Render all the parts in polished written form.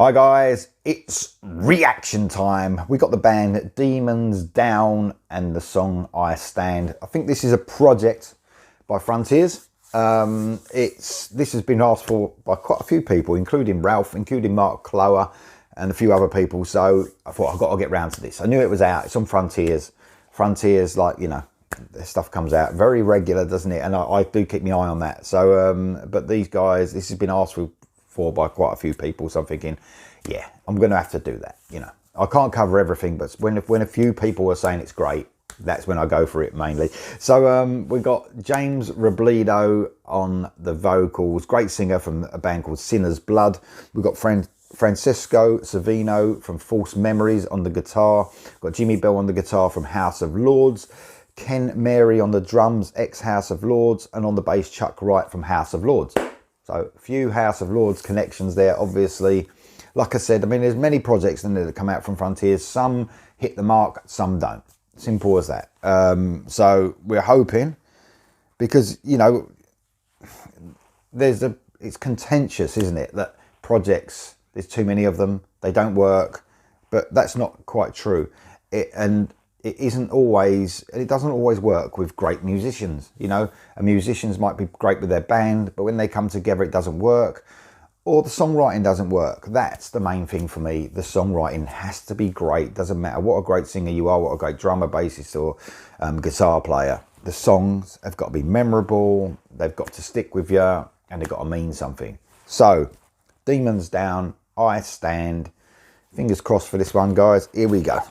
Hi guys, it's reaction time. We got the band Demons Down and the song I Stand. I think this is a project by Frontiers. This has been asked for by quite a few people, including Ralph, including Mark Clower and a few other people. So I thought I've got to get round to this. I knew it was out. It's on Frontiers. Frontiers, like, you know, their stuff comes out very regular, doesn't it? And I do keep my eye on that. So, but these guys, this has been asked for by quite a few people, so I'm thinking, yeah, I'm gonna have to do that. You know, I can't cover everything, but when a few people are saying it's great, that's when I go for it mainly. So we've got James Robledo on the vocals, great singer from a band called Sinner's Blood. We've got Francisco Savino from False Memories on the guitar. We've got Jimmy Bell on the guitar from House of Lords. Ken Mary on the drums, ex-House of Lords, and on the bass Chuck Wright from House of Lords. So a few House of Lords connections there, obviously. Like I said, I mean, there's many projects in there that come out from Frontiers. Some hit the mark, some don't. Simple as that. So we're hoping, because, you know, it's contentious, isn't it? That projects, there's too many of them, they don't work, but that's not quite true. It doesn't always work with great musicians. You know, and musicians might be great with their band, but when they come together, it doesn't work, or the songwriting doesn't work. That's the main thing for me. The songwriting has to be great. Doesn't matter what a great singer you are, what a great drummer, bassist, or guitar player. The songs have got to be memorable. They've got to stick with you, and they've got to mean something. So, Demons Down, I Stand. Fingers crossed for this one, guys. Here we go.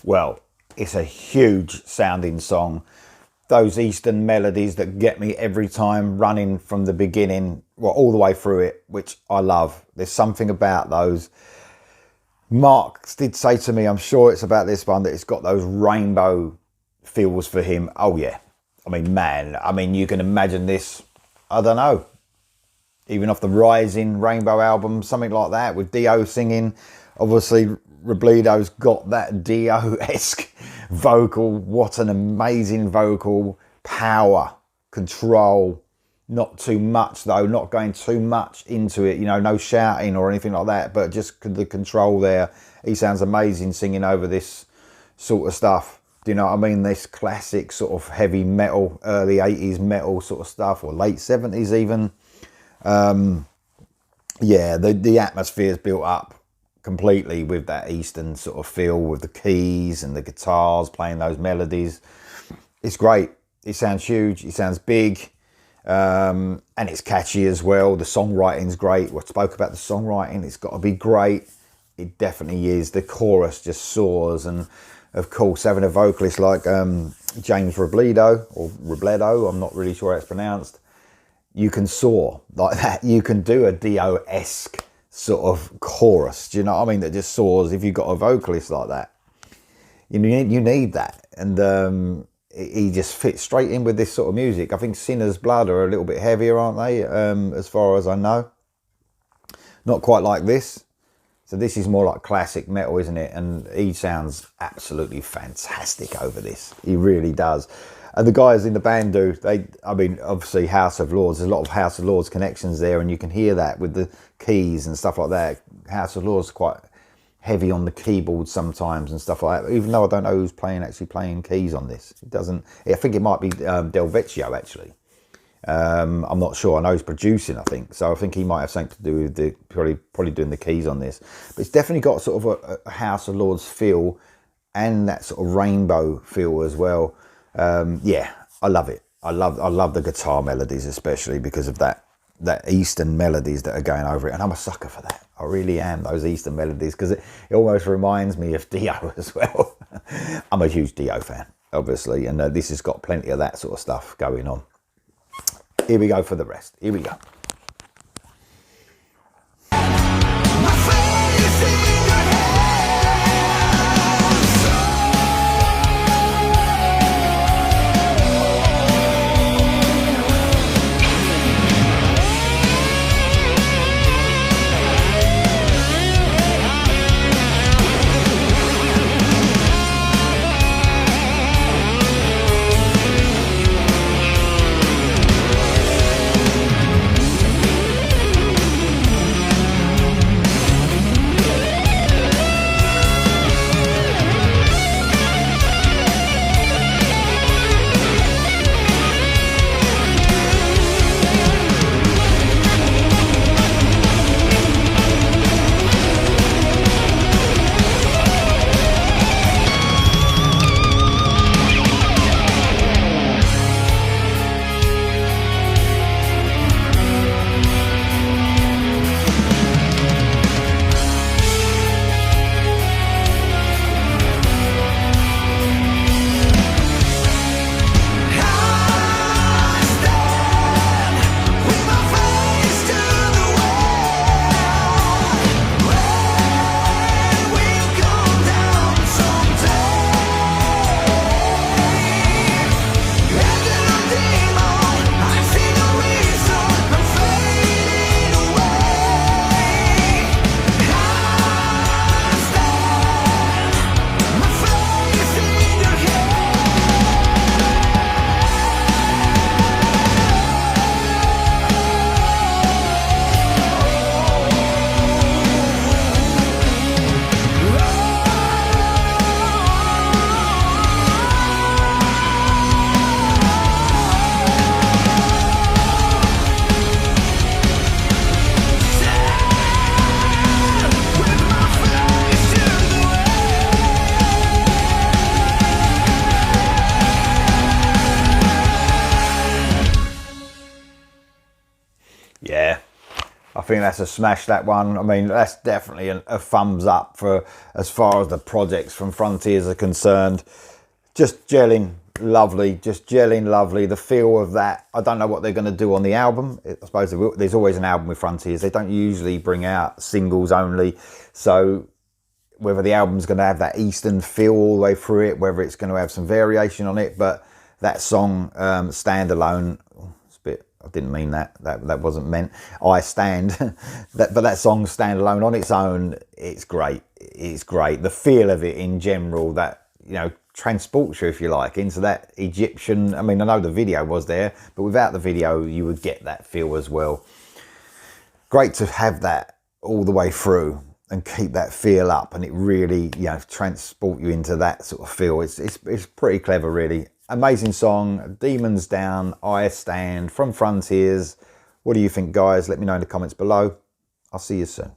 Well, it's a huge sounding song. those Eastern melodies that get me every time, running from the beginning, well, all the way through it, which I love. There's something about those. Mark did say to me, I'm sure it's about this one, that it's got those rainbow feels for him. Oh yeah. I mean, man, you can imagine this, I don't know, even off the Rising Rainbow album, something like that, with Dio singing. Obviously, Robledo's got that Dio-esque vocal. What an amazing vocal. Power, control, not too much though, not going too much into it, you know, no shouting or anything like that, but just the control there. He sounds amazing singing over this sort of stuff. Do you know what I mean? This classic sort of heavy metal, early 80s metal sort of stuff, or late 70s even. Yeah, the atmosphere's built up completely with that Eastern sort of feel, with the keys and the guitars playing those melodies. It's great. It sounds huge. It sounds big. And it's catchy as well. The songwriting's great. We spoke about the songwriting. It's got to be great. It definitely is. The chorus just soars, and of course, having a vocalist like James Robledo, or Robledo, I'm not really sure how it's pronounced, you can soar like that. You can do a Dio-esque sort of chorus, do you know what I mean, that just soars if you've got a vocalist like that. You need that. And he just fits straight in with this sort of music. I think Sinner's Blood are a little bit heavier, aren't they, as far as I know? Not quite like this. So this is more like classic metal, isn't it? And he sounds absolutely fantastic over this. He really does. And the guys in the band do. Obviously House of Lords, there's a lot of House of Lords connections there, and you can hear that with the keys and stuff like that. House of Lords quite heavy on the keyboard sometimes and stuff like that. Even though I don't know who's actually playing keys on this. It doesn't. I think it might be Del Vecchio actually. I'm not sure. I know he's producing, I think, so I think he might have something to do with the probably doing the keys on this. But it's definitely got sort of a House of Lords feel, and that sort of rainbow feel as well. Yeah, I love it. I love the guitar melodies, especially because of that Eastern melodies that are going over it, and I'm a sucker for that. I really am, those Eastern melodies, because it almost reminds me of Dio as well. I'm a huge Dio fan, obviously, and this has got plenty of that sort of stuff going on. Here we go for the rest. Here we go. I think that's a smash, that one. I mean, that's definitely a thumbs up for as far as the projects from Frontiers are concerned. Just gelling lovely, just gelling lovely. The feel of that, I don't know what they're going to do on the album. I suppose there's always an album with Frontiers. They don't usually bring out singles only, so whether the album's going to have that Eastern feel all the way through it, whether it's going to have some variation on it, but that song, Standalone, it's a bit, I didn't mean that wasn't meant, I Stand, but that song Standalone on its own, it's great. It's great. The feel of it in general, that, you know, transports you, if you like, into that Egyptian, I mean, I know the video was there, but without the video, you would get that feel as well. Great to have that all the way through and keep that feel up, and it really, you know, transport you into that sort of feel. It's pretty clever, really. Amazing song, Demons Down, I Stand, from Frontiers. What do you think, guys? Let me know in the comments below. I'll see you soon.